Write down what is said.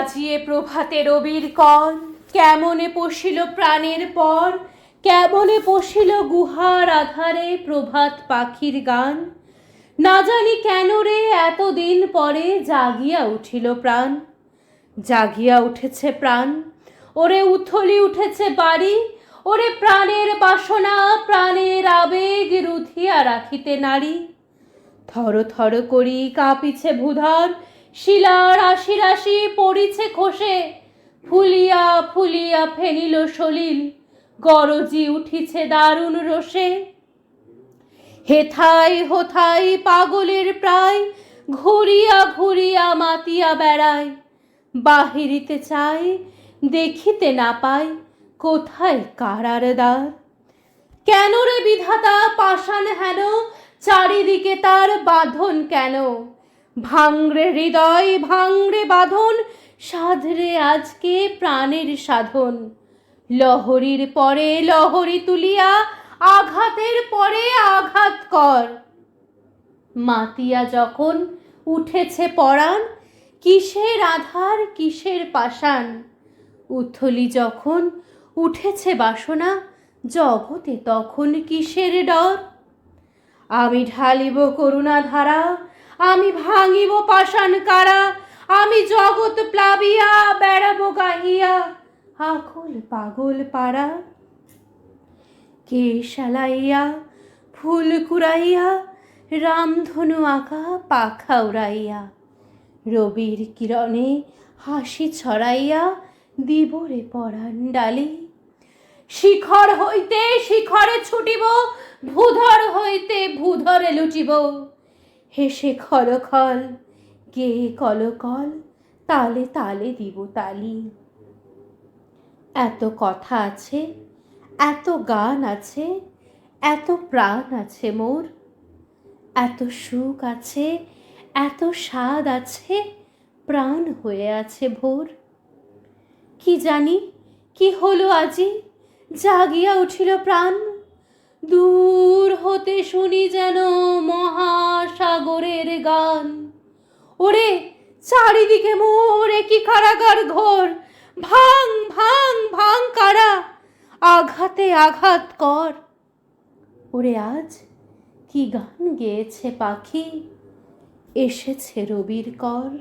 বাজিয়ে প্রভাতে রবির কর, কেমনে পশিল প্রাণের পর, কেমনে পশিল গুহার আধারে প্রভাত পাখির গান। না জানি কেন রে এতদিন পরে জাগিয়া উঠিল প্রাণ, জাগিয়া উঠেছে প্রাণ। ওরে উথলি উঠেছে বাড়ি, ওরে প্রাণের বাসনা প্রাণের আবেগ রুধিয়া রাখিতে নারী। থর থর করি কাঁপিছে ভূধর, শিলার রাশি রাশি পড়িছে খসে, ফুলিয়া ফুলিয়া ফেনিল সলিল, গরজি উঠিছে দারুণ রোষে। হেথাই হোথাই পাগলের প্রায়, ঘুরিয়া ঘুরিয়া মাতিয়া বেড়ায়। বাহিরিতে চাই দেখিতে না পাই, কোথায় কারার দ্বার। কেন রে বিধাতা পাষাণ হেন, চারিদিকে তার বাঁধন কেন। ভাঙরে হৃদয় ভাঙরে বাঁধন, সাধরে আজকে প্রাণের সাধন। লহরীর পরে লহরী তুলিয়া, আঘাতের পরে আঘাত কর। মাতিয়া যখন উঠেছে পরাণ, কিসের আধার কিসের পাষাণ। উথলি যখন উঠেছে বাসনা, জগতে তখন কিসের ডর। আমি ঢালিব করুণা ধারা, আমি ভাঙিব পাষাণ কারা। আমি জগৎ প্লাবিয়া বেড়াবো গাহিয়া, আকুল পাগল পাড়া। কেশ আলাইয়া ফুল কুড়াইয়া, রামধনু আঁকা পাখা উড়াইয়া। রবির কিরণে হাসি ছড়াইয়া, দিবরে পরাণ ডালি। শিখর হইতে শিখরে ছুটিব, ভূধর হইতে ভূধরে লুটিব। হেসে খলখল গেয়ে কলকল, তালে তালে দিব তালি। এত কথা আছে, এত গান আছে, এত প্রাণ আছে মোর। এত সুখ আছে, এত স্বাদ আছে, প্রাণ হয়ে আছে ভোর। কি জানি কি হলো আজি, জাগিয়া উঠিল প্রাণ। দূর হতে শুনি যেন মহাসাগরের গান। ওরে চারিদিকে মোর কি কারাগার ঘোর, ভাঙ ভাঙ ভাঙ কারা, আঘাতে আঘাত কর। ওরে আজ কি গান গেয়েছে পাখি, এসেছে রবির কর।